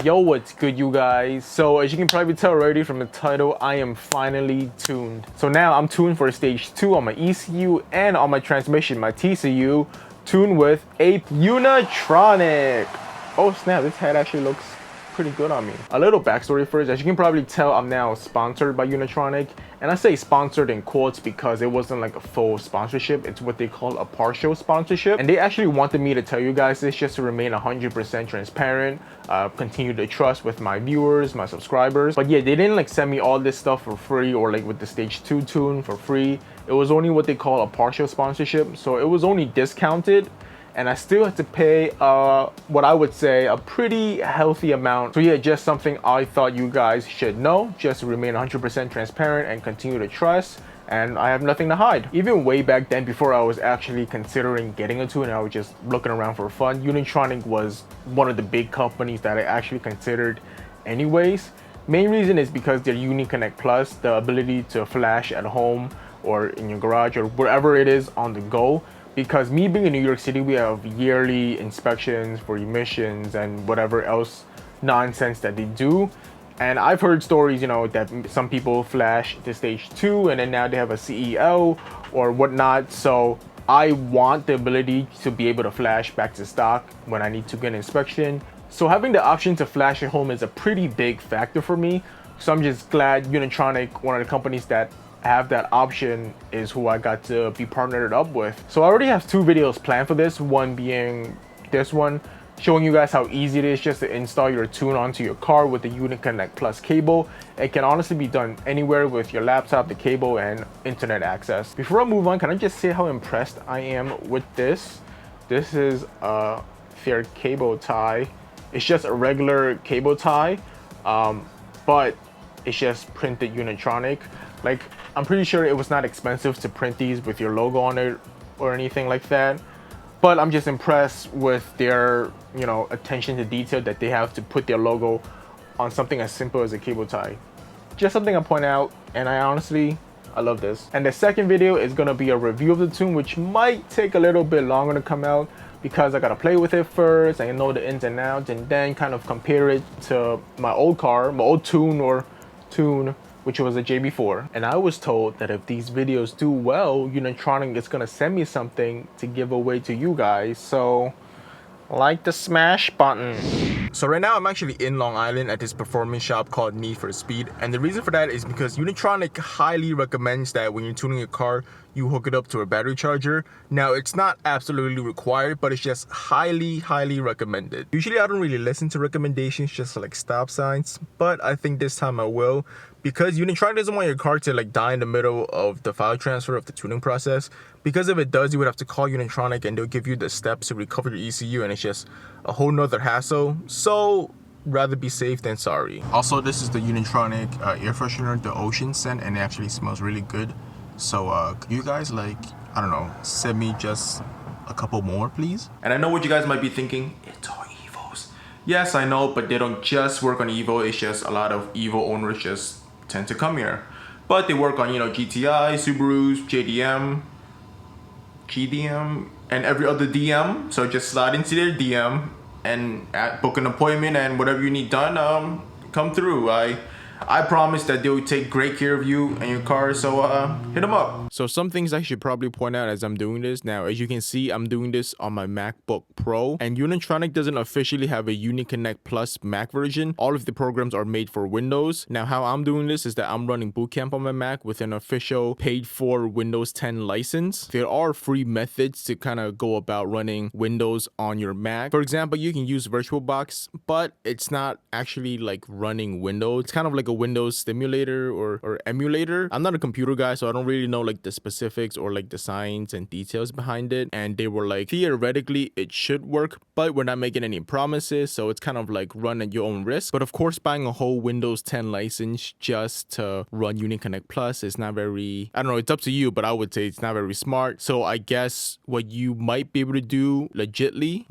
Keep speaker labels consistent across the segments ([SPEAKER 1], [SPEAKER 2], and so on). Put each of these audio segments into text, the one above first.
[SPEAKER 1] Yo, what's good, you guys? So as you can probably tell already from the title, I am finally tuned. So now I'm tuned for stage 2 on my ECU and on my transmission, my TCU, tuned with a Unitronic. Oh snap, this head actually looks pretty good on me. A little backstory first. As you can probably tell, I'm now sponsored by Unitronic, and I say sponsored in quotes because it wasn't like a full sponsorship. It's what they call a partial sponsorship, and they actually wanted me to tell you guys this just to remain 100% transparent, continue to trust with my viewers, my subscribers. But yeah, they didn't like send me all this stuff for free or like with the stage 2 tune for free. It was only what they call a partial sponsorship, so it was only discounted, and I still had to pay what I would say a pretty healthy amount. So yeah, just something I thought you guys should know, just to remain 100% transparent and continue to trust. And I have nothing to hide. Even way back then, before I was actually considering getting into it and I was just looking around for fun, Unitronic was one of the big companies that I actually considered anyways. Main reason is because their UniConnect Plus, the ability to flash at home or in your garage or wherever it is on the go. Because me being in New York City, we have yearly inspections for emissions and whatever else nonsense that they do. And I've heard stories, you know, that some people flash to stage 2 and then now they have a CEO or whatnot. So I want the ability to be able to flash back to stock when I need to get an inspection. So having the option to flash at home is a pretty big factor for me. So I'm just glad Unitronic, one of the companies that have that option, is who I got to be partnered up with. So I already have 2 videos planned for this, one being this one showing you guys how easy it is just to install your tune onto your car with the UniConnect Plus cable. It can honestly be done anywhere with your laptop, the cable, and internet access. Before I move on, can I just say how impressed I am with this? This is a fair cable tie. It's just a regular cable tie, but it's just printed Unitronic. Like, I'm pretty sure it was not expensive to print these with your logo on it or anything like that. But I'm just impressed with their, you know, attention to detail that they have to put their logo on something as simple as a cable tie. Just something I point out, and I love this. And the second video is gonna be a review of the tune, which might take a little bit longer to come out because I gotta play with it first and know the ins and outs, and then kind of compare it to my old car, my old tune, which was a JB4. And I was told that if these videos do well, Unitronic is gonna send me something to give away to you guys. So like the smash button. So right now I'm actually in Long Island at this performance shop called Need for Speed, and the reason for that is because Unitronic highly recommends that when you're tuning your car, you hook it up to a battery charger. Now, it's not absolutely required, but it's just highly recommended. Usually I don't really listen to recommendations, just like stop signs, but I think this time I will, because Unitronic doesn't want your car to like die in the middle of the file transfer of the tuning process. Because if it does, you would have to call Unitronic and they'll give you the steps to recover your ECU, and it's just a whole nother hassle. So rather be safe than sorry. Also, this is the Unitronic air freshener, the Ocean scent, and it actually smells really good. So could you guys, like, I don't know, send me just a couple more, please? And I know what you guys might be thinking, it's all Evos. Yes, I know, but they don't just work on Evo. It's just a lot of Evo owners just tend to come here. But they work on, you know, GTI, Subarus, JDM, GDM, and every other DM. So just slide into their DM and book an appointment, and whatever you need done, come through. I promise that they will take great care of you and your car, so hit them up. So some things I should probably point out as I'm doing this. Now, as you can see, I'm doing this on my MacBook Pro, and Unitronic doesn't officially have a UniConnect Plus Mac version. All of the programs are made for Windows. Now, how I'm doing this is that I'm running bootcamp on my Mac with an official paid-for Windows 10 license. There are free methods to kind of go about running Windows on your Mac. For example, you can use VirtualBox, but it's not actually like running Windows. It's kind of like a Windows stimulator or emulator. I'm not a computer guy, so I don't really know like the specifics or like the science and details behind it. And they were like, theoretically it should work, but we're not making any promises, so it's kind of like run at your own risk. But of course, buying a whole Windows 10 license just to run UniConnect Plus is not very, I don't know, it's up to you, but I would say it's not very smart. So I guess what you might be able to do legitly,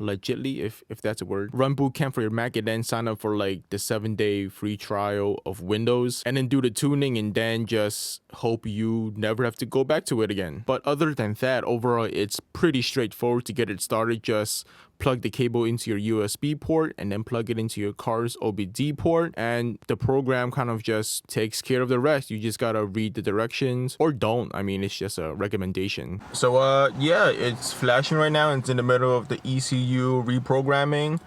[SPEAKER 1] if that's a word, run bootcamp for your Mac and then sign up for like the 7-day free trial of Windows, and then do the tuning, and then just hope you never have to go back to it again. But other than that, overall, it's pretty straightforward to get it started. Just plug the cable into your USB port and then plug it into your car's OBD port, and the program kind of just takes care of the rest. You just gotta read the directions, or don't. I mean, it's just a recommendation. So yeah, it's flashing right now. It's in the middle of the ECU reprogramming.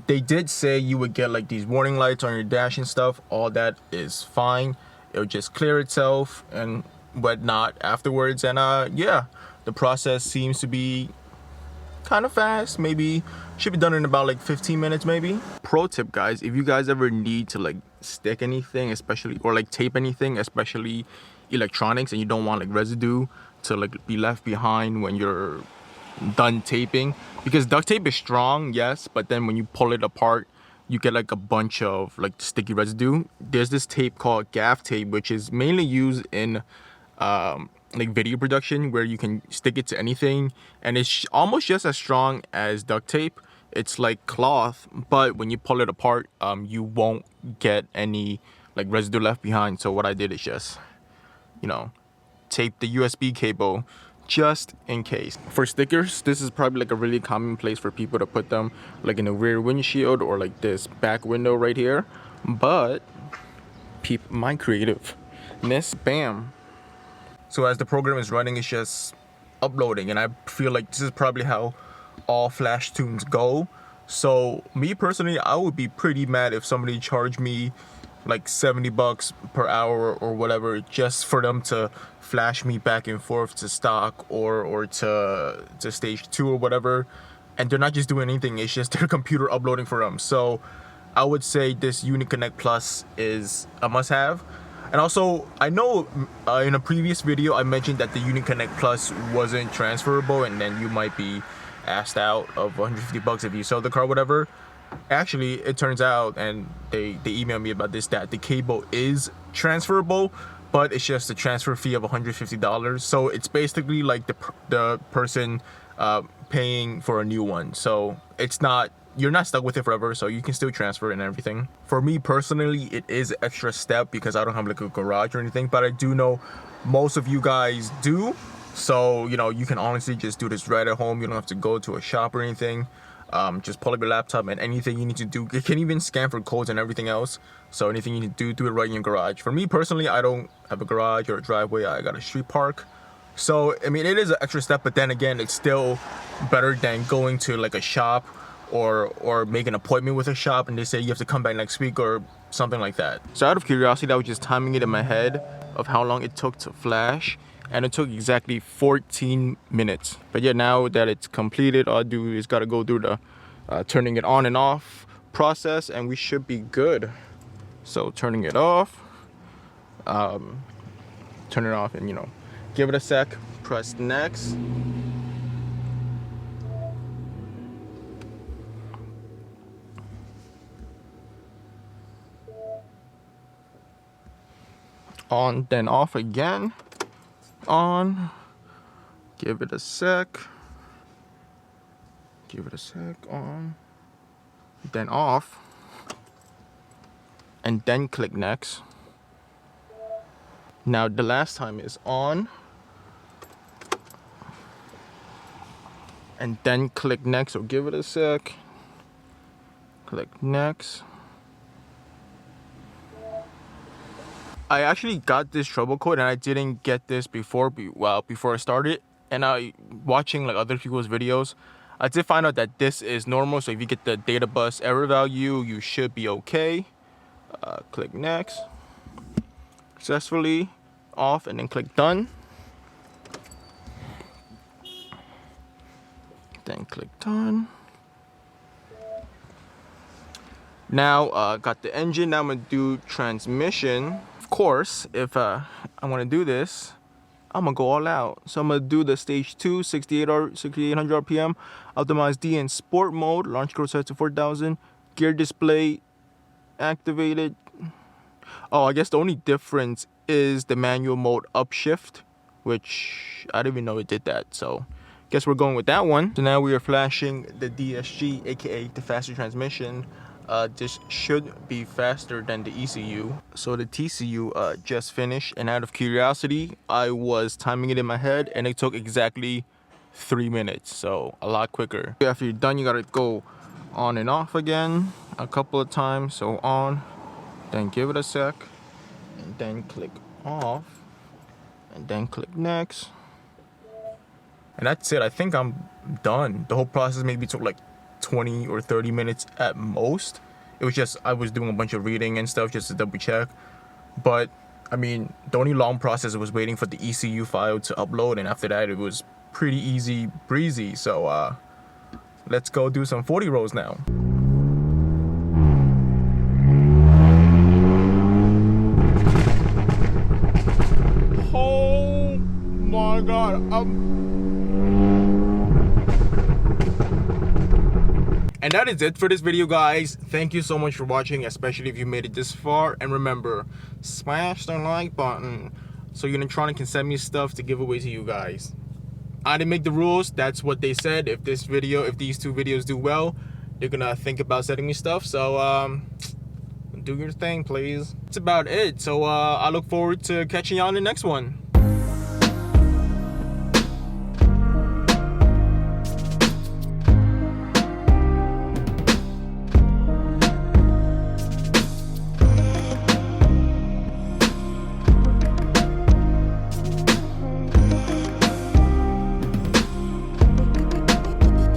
[SPEAKER 1] They did say you would get like these warning lights on your dash and stuff. All that is fine. It'll just clear itself and whatnot afterwards. And yeah, the process seems to be kind of fast. Maybe should be done in about like 15 minutes maybe. Pro tip, guys, if you guys ever need to like stick anything, especially, or like tape anything, especially electronics, and you don't want like residue to like be left behind when you're done taping, because duct tape is strong, yes, but then when you pull it apart, you get like a bunch of like sticky residue. There's this tape called gaff tape, which is mainly used in like video production, where you can stick it to anything, and it's almost just as strong as duct tape. It's like cloth, but when you pull it apart, you won't get any like residue left behind. So what I did is just, you know, tape the USB cable just in case. For stickers, this is probably like a really common place for people to put them, like in the rear windshield or like this back window right here. But my creativeness, bam. So as the program is running, it's just uploading, and I feel like this is probably how all flash tunes go. So me personally, I would be pretty mad if somebody charged me like $70 per hour or whatever just for them to flash me back and forth to stock or to stage 2 or whatever, and they're not just doing anything. It's just their computer uploading for them. So I would say this UniConnect Plus is a must-have. And also, I know in a previous video I mentioned that the UniConnect Plus wasn't transferable, and then you might be asked out of $150 if you sell the car, whatever. Actually, it turns out, and they emailed me about this, that the cable is transferable, but it's just a transfer fee of $150. So it's basically like the person paying for a new one. So it's not, you're not stuck with it forever, so you can still transfer and everything. For me personally, it is an extra step because I don't have like a garage or anything, but I do know most of you guys do. So, you know, you can honestly just do this right at home. You don't have to go to a shop or anything. Just pull up your laptop, and anything you need to do, it can even scan for codes and everything else. So anything you need to do it right in your garage. For me personally, I don't have a garage or a driveway. I got a street park. So, I mean, it is an extra step, but then again, it's still better than going to like a shop or make an appointment with a shop and they say you have to come back next week or something like that. So out of curiosity, I was just timing it in my head of how long it took to flash, and it took exactly 14 minutes. But yeah, now that it's completed, all I do is gotta go through the turning it on and off process, and we should be good. So turning it off, turn it off, and you know, give it a sec, press next. On, then off again. On, give it a sec, on, then off, and then click next. Now the last time is on, and then click next, so give it a sec, click next. I actually got this trouble code, and I didn't get this before I started. And I watching like other people's videos, I did find out that this is normal. So if you get the data bus error value, you should be okay. Click next, successfully off, and then click done. Then click done. Now got the engine. Now I'm gonna do transmission. Of course, if I want to do this, I'm gonna go all out. So I'm gonna do the stage 2, 6800 RPM, optimize D in sport mode, launch control set to 4000, gear display activated. Oh, I guess the only difference is the manual mode upshift, which I didn't even know it did that. So guess we're going with that one. So now we are flashing the DSG, aka the faster transmission. This should be faster than the ECU. So the TCU just finished, and out of curiosity, I was timing it in my head, and it took exactly 3 minutes, so a lot quicker. After you're done, you gotta go on and off again a couple of times. So on, then give it a sec, and then click off, and then click next. And that's it. I think I'm done. The whole process maybe took like 20 or 30 minutes at most. It was just, I was doing a bunch of reading and stuff just to double check. But I mean, the only long process was waiting for the ECU file to upload, and after that it was pretty easy breezy. So let's go do some 40 rows now. Oh my god, and that is it for this video, guys. Thank you so much for watching, especially if you made it this far. And remember, smash the like button so Unitronic can send me stuff to give away to you guys. I didn't make the rules. That's what they said. If these two videos do well, they're gonna think about sending me stuff. So do your thing, please. That's about it. So I look forward to catching you on the next one.